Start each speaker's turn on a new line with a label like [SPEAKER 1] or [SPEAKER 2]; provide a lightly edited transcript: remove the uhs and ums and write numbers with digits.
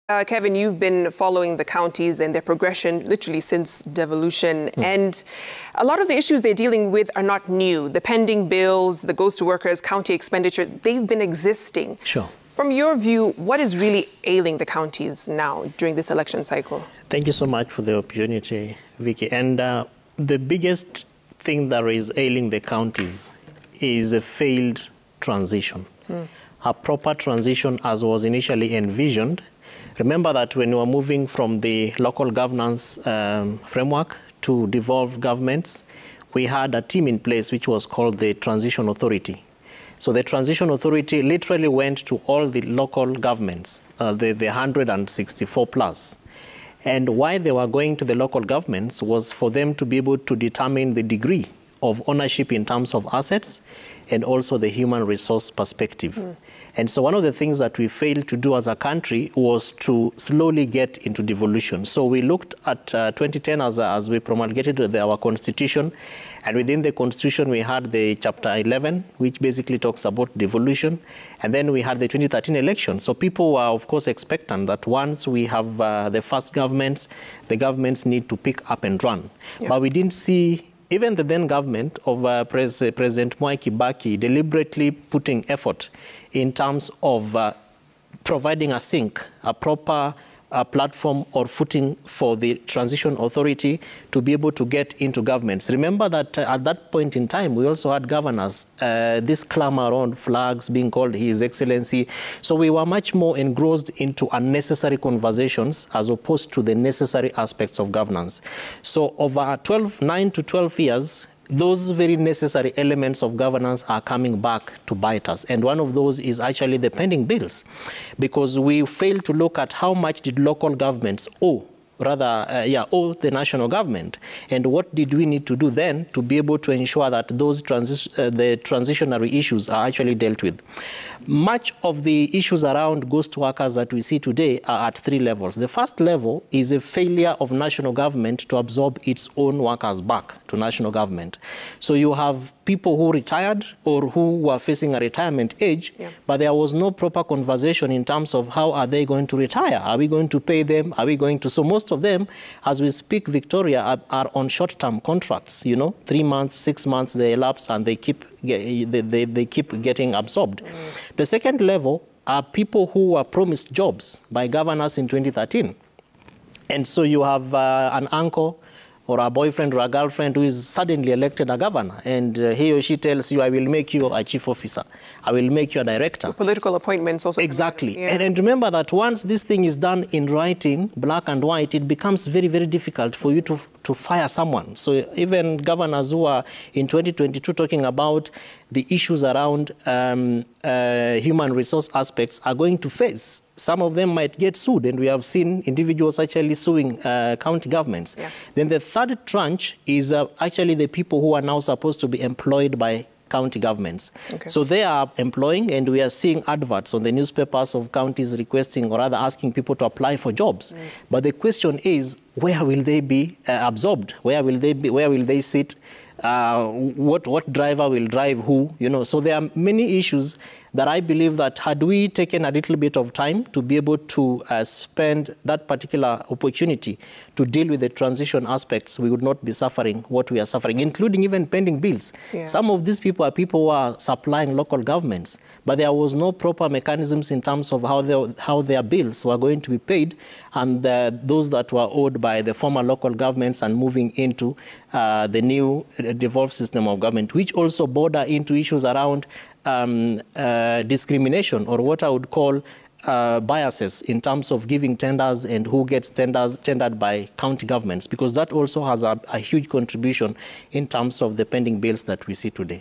[SPEAKER 1] Kevin, you've been following the counties and their progression literally since devolution. And a lot of the issues they're dealing with are not new. The pending bills, the Goes to Workers, county expenditure, they've been existing.
[SPEAKER 2] Sure.
[SPEAKER 1] From your view, what is really ailing the counties now during this election cycle?
[SPEAKER 2] Thank you so much for the opportunity, Vicky. And the biggest thing that is ailing the counties is a failed transition. A proper transition as was initially envisioned. Remember that when we were moving from the local governance framework to devolved governments, we had a team in place which was called the Transition Authority. So the Transition Authority literally went to all the local governments, the 164 plus. And why they were going to the local governments was for them to be able to determine the degree of ownership in terms of assets and also the human resource perspective. And so one of the things that we failed to do as a country was to slowly get into devolution. So we looked at 2010 as we promulgated our constitution, and within the constitution we had the chapter 11, which basically talks about devolution, and then we had the 2013 election. So people were of course expectant that once we have the first governments, the governments need to pick up and run. Yeah. But we didn't see even the then government of President Mwai Kibaki deliberately putting effort in terms of providing a sink, a proper platform or footing for the Transition Authority to be able to get into governments. Remember that at that point in time, we also had governors, this clamor around flags being called His Excellency. So we were much more engrossed into unnecessary conversations as opposed to the necessary aspects of governance. So over 9 to 12 years, those very necessary elements of governance are coming back to bite us. And one of those is actually the pending bills, because we failed to look at how much did local governments owe the national government, and what did we need to do then to be able to ensure that those the transitionary issues are actually dealt with. Much of the issues around ghost workers that we see today are at 3 levels. The first level is a failure of national government to absorb its own workers back to national government. So you have people who retired or who were facing a retirement age, but there was no proper conversation in terms of how are they going to retire? Are we going to pay them? Are we going to? So most of them, as we speak, Victoria, are on short-term contracts, 3 months, 6 months, they elapse and they keep getting absorbed. The second level are people who were promised jobs by governors in 2013. And so you have an uncle or a boyfriend or a girlfriend who is suddenly elected a governor, and he or she tells you, I will make you a chief officer, I will make you a director.
[SPEAKER 1] So political appointments also.
[SPEAKER 2] Exactly. Yeah. And remember that once this thing is done in writing, black and white, it becomes very, very difficult for you to fire someone. So even governors who are in 2022 talking about the issues around human resource aspects are going to face. Some of them might get sued, and we have seen individuals actually suing county governments. Yeah. Then the third tranche is actually the people who are now supposed to be employed by county governments. Okay. So they are employing, and we are seeing adverts on the newspapers of counties requesting or rather asking people to apply for jobs. But the question is, where will they be absorbed? Where will they be? Where will they sit? What driver will drive who? So there are many issues that I believe that had we taken a little bit of time to be able to spend that particular opportunity to deal with the transition aspects, we would not be suffering what we are suffering, including even pending bills. Yeah. Some of these people are people who are supplying local governments, but there was no proper mechanisms in terms of how their bills were going to be paid, and those that were owed by the former local governments and moving into the new devolved system of government, which also border into issues around discrimination, or what I would call biases in terms of giving tenders and who gets tendered by county governments, because that also has a huge contribution in terms of the pending bills that we see today.